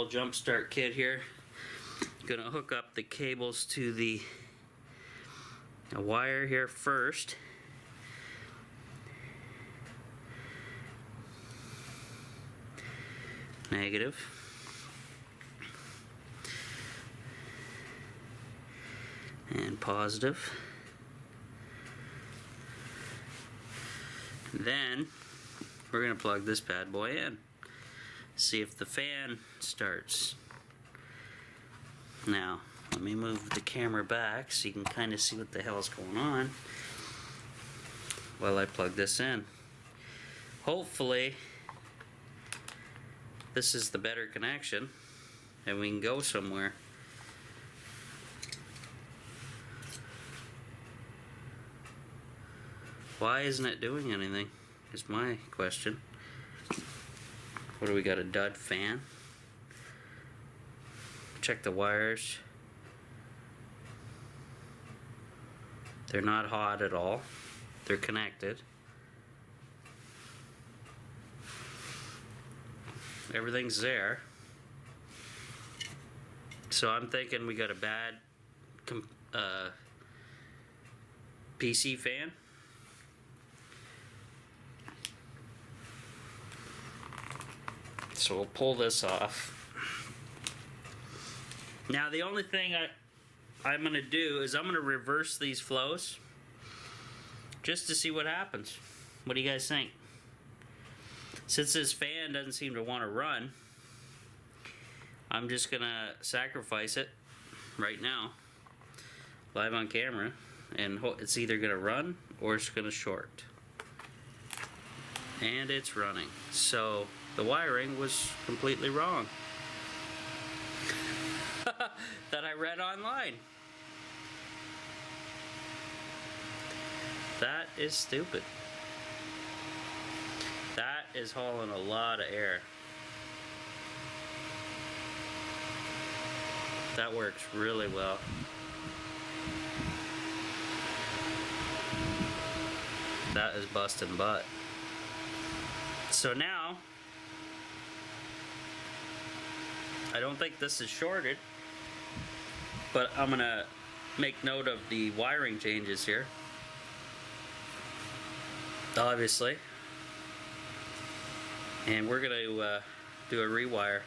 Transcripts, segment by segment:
little jump start kit here. Gonna hook up the cables to the wire here first. Negative. And positive. Then we're going to plug this bad boy in. See if the fan starts. Now, let me move the camera back so you can kind of see what the hell is going on while I plug this in. Hopefully, this is the better connection and we can go somewhere. Why isn't it doing anything? Is my question. What do we got, a dud fan? Check the wires. They're not hot at all. They're connected. Everything's there. So I'm thinking we got a bad PC fan. So we'll pull this off. Now the only thing I'm going to do is I'm going to reverse these flows just to see what happens. What do you guys think? Since this fan doesn't seem to want to run, I'm just going to sacrifice it right now, live on camera, and it's either going to run or it's going to short. And it's running. So the wiring was completely wrong that I read online. That is stupid. That is hauling a lot of air. That works really well. That is busting butt. So now, I don't think this is shorted, but I'm gonna make note of the wiring changes here. Obviously. And we're gonna do a rewire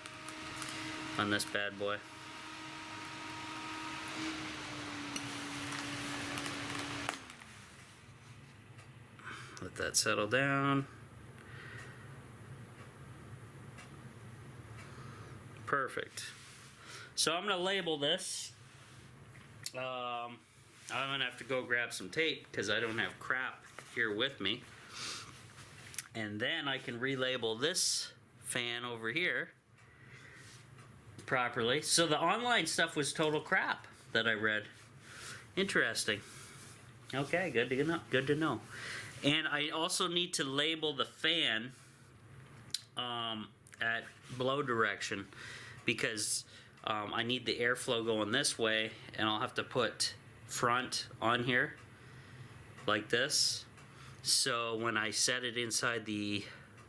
on this bad boy. Let that settle down. Perfect. So I'm going to label this. I'm going to have to go grab some tape because I don't have crap here with me. And then I can relabel this fan over here properly. So the online stuff was total crap that I read. Interesting. Okay, good to know. Good to know. And I also need to label the fan at blow direction because I need the airflow going this way, and I'll have to put front on here like this. So when I set it inside the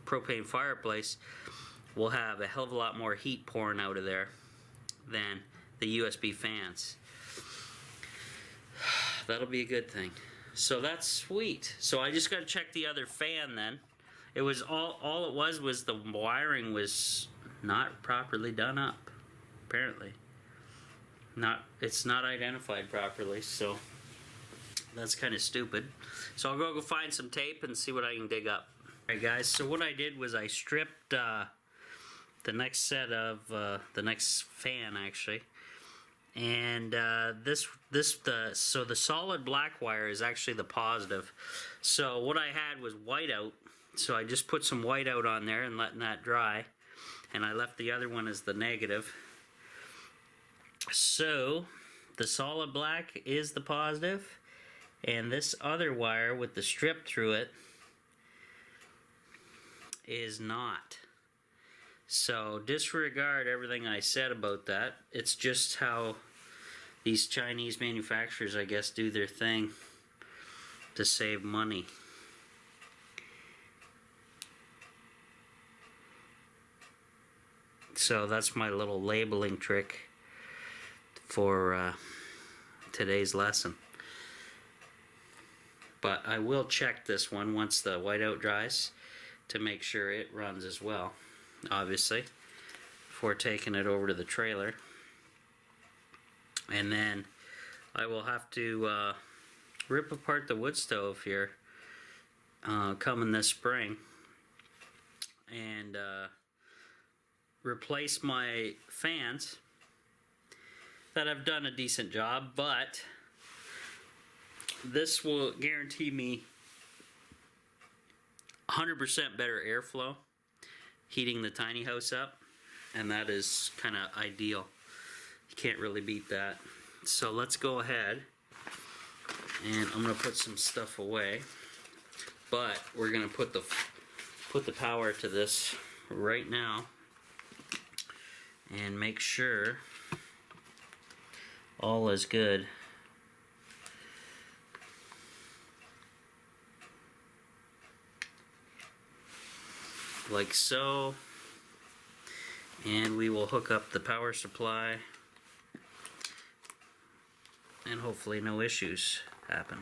propane fireplace, we'll have a hell of a lot more heat pouring out of there than the USB fans. That'll be a good thing. So that's sweet. So I just got to check the other fan then. It was all it was the wiring was not properly done up, apparently. It's not identified properly, so that's kind of stupid. So I'll go find some tape and see what I can dig up. Alright guys, so what I did was I stripped the next set of the next fan actually. And so the solid black wire is actually the positive. So what I had was whiteout, so I just put some whiteout on there and letting that dry, and I left the other one as the negative. So the solid black is the positive, and this other wire with the strip through it is not. So disregard everything I said about that. It's just how these Chinese manufacturers, I guess, do their thing to save money. So that's my little labeling trick for today's lesson. But I will check this one once the whiteout dries to make sure it runs as well, obviously, before taking it over to the trailer. And then I will have to rip apart the wood stove here coming this spring and replace my fans that have done a decent job, but this will guarantee me 100% better airflow heating the tiny house up, and that is kind of ideal. You can't really beat that. So let's go ahead, and I'm gonna put some stuff away, but we're gonna put the power to this right now and make sure all is good. Like so, and we will hook up the power supply, and hopefully no issues happen.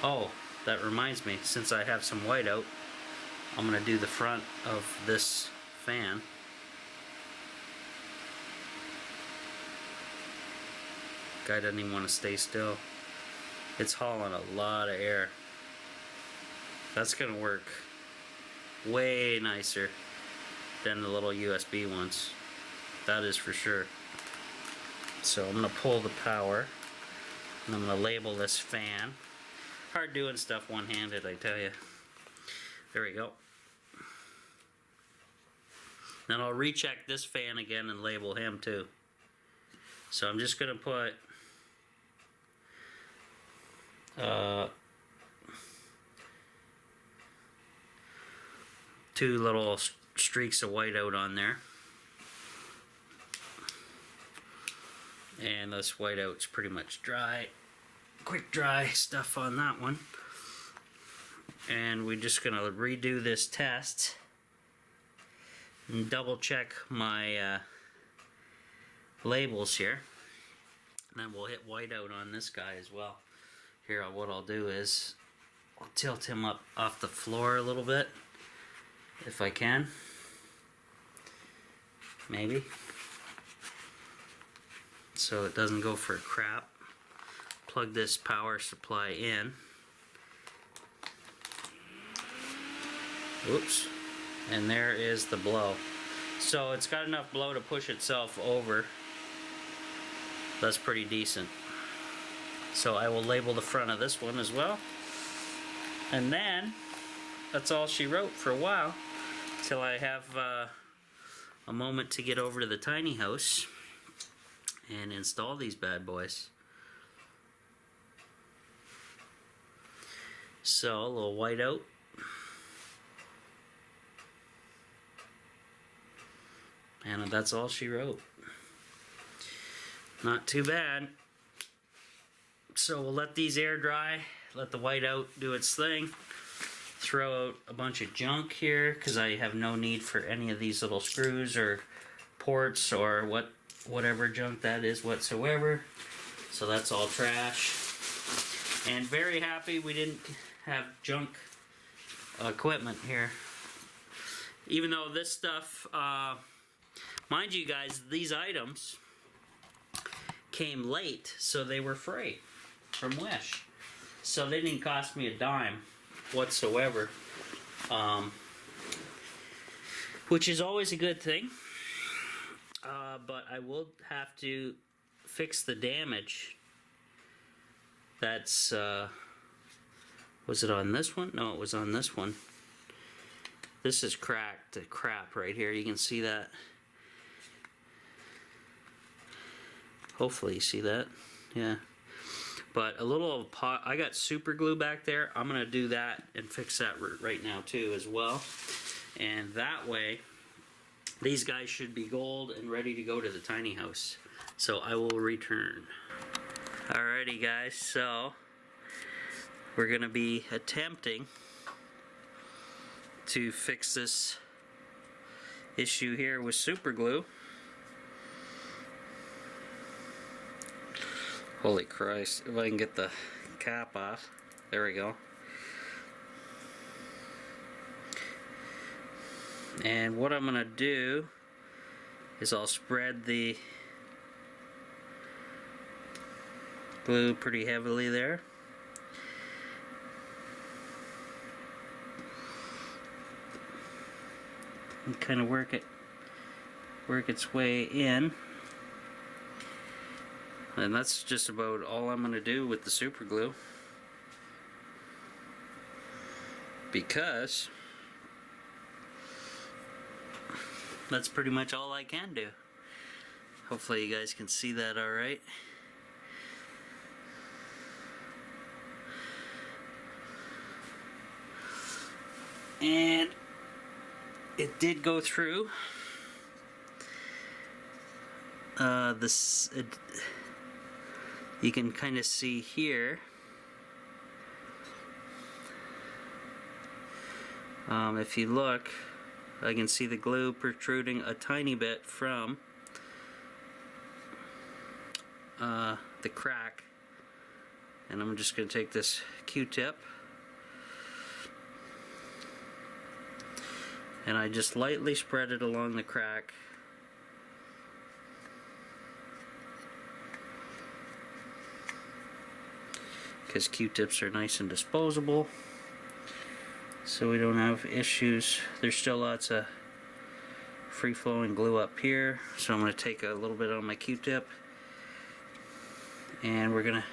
Oh, that reminds me, since I have some whiteout, I'm gonna do the front of this fan. Guy doesn't even want to stay still. It's hauling a lot of air. That's gonna work way nicer than the little USB ones. That is for sure. So I'm gonna pull the power, and I'm gonna label this fan. Hard doing stuff one-handed, I tell you. There we go. Then I'll recheck this fan again and label him too. So I'm just gonna put two little streaks of whiteout on there, and this whiteout's pretty much dry, quick dry stuff on that one. And we're just gonna redo this test and double check my labels here, and then we'll hit whiteout on this guy as well. Here, what I'll do is I'll tilt him up off the floor a little bit, if I can. Maybe. So it doesn't go for crap. Plug this power supply in. Oops. And there is the blow. So it's got enough blow to push itself over. That's pretty decent. So I will label the front of this one as well. And then, that's all she wrote for a while, till I have a moment to get over to the tiny house and install these bad boys. So, a little whiteout. And that's all she wrote. Not too bad. So we'll let these air dry, let the whiteout do its thing, throw out a bunch of junk here because I have no need for any of these little screws or ports or whatever junk that is whatsoever. So that's all trash. And very happy we didn't have junk equipment here. Even though this stuff, mind you guys, these items came late, so they were free from Wish. So they didn't cost me a dime whatsoever, which is always a good thing. But I will have to fix the damage. That's, was it on this one? No, it was on this one. This is cracked to crap right here. You can see that. Hopefully you see that. Yeah. But a little pot, I got super glue back there. I'm gonna do that and fix that right now too as well. And that way, these guys should be gold and ready to go to the tiny house. So I will return. Alrighty guys, so we're going to be attempting to fix this issue here with super glue. Holy Christ, if I can get the cap off. There we go. And what I'm going to do is I'll spread the glue pretty heavily there. And kind of work its way in. And that's just about all I'm going to do with the super glue, because that's pretty much all I can do. Hopefully you guys can see that all right. And it did go through. You can kind of see here. If you look, I can see the glue protruding a tiny bit from the crack. And I'm just going to take this Q-tip and I just lightly spread it along the crack. Because Q-tips are nice and disposable, so we don't have issues. There's still lots of free-flowing glue up here, so I'm going to take a little bit on my Q-tip and we're going to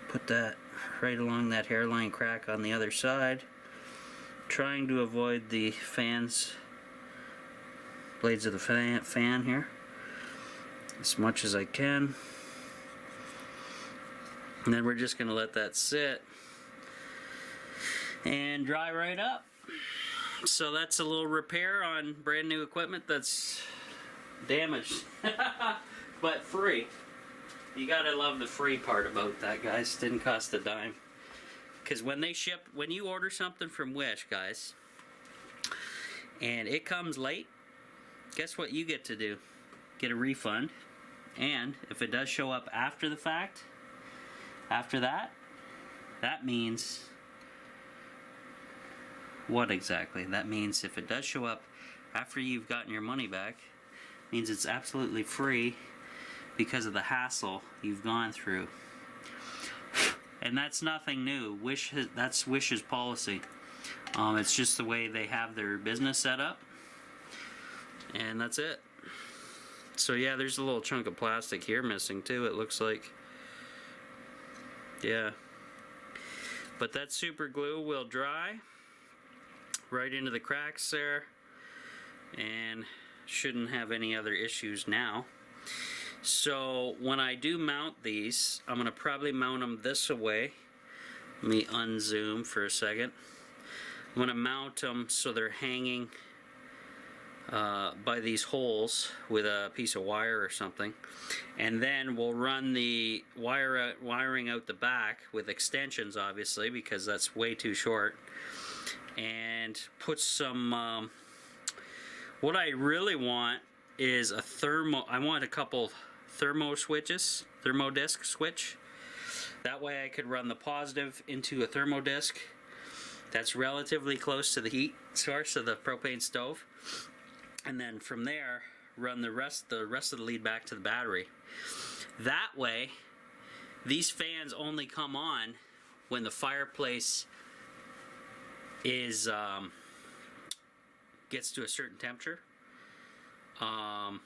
put that right along that hairline crack on the other side, trying to avoid the blades of the fan here as much as I can. And then we're just going to let that sit and dry right up. So that's a little repair on brand new equipment that's damaged, but free. You gotta love the free part about that, guys. Didn't cost a dime. Because when you order something from Wish, guys, and it comes late, guess what you get to do? Get a refund. And if it does show up after the fact, after that means what exactly? That means if it does show up after you've gotten your money back, means it's absolutely free because of the hassle you've gone through. And that's nothing new. That's Wish's policy. It's just the way they have their business set up, and that's it. So yeah, there's a little chunk of plastic here missing too, it looks like. Yeah, but that super glue will dry right into the cracks there and shouldn't have any other issues now. So when I do mount these, I'm going to probably mount them this way. Let me unzoom for a second. I'm going to mount them so they're hanging by these holes with a piece of wire or something, and then we'll run the wiring out the back with extensions, obviously, because that's way too short, and put some what I really want is I want a couple thermo disc switch. That way I could run the positive into a thermo disc that's relatively close to the heat source of the propane stove, and then from there run the rest of the lead back to the battery. That way these fans only come on when the fireplace is gets to a certain temperature, and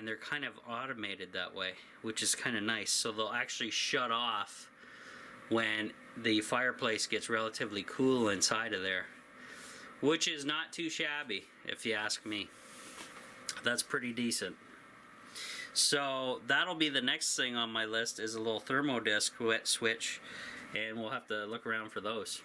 they're kind of automated that way, which is kind of nice. So they'll actually shut off when the fireplace gets relatively cool inside of there, which is not too shabby if you ask me. That's pretty decent. So that'll be the next thing on my list, is a little thermo disc switch, and we'll have to look around for those.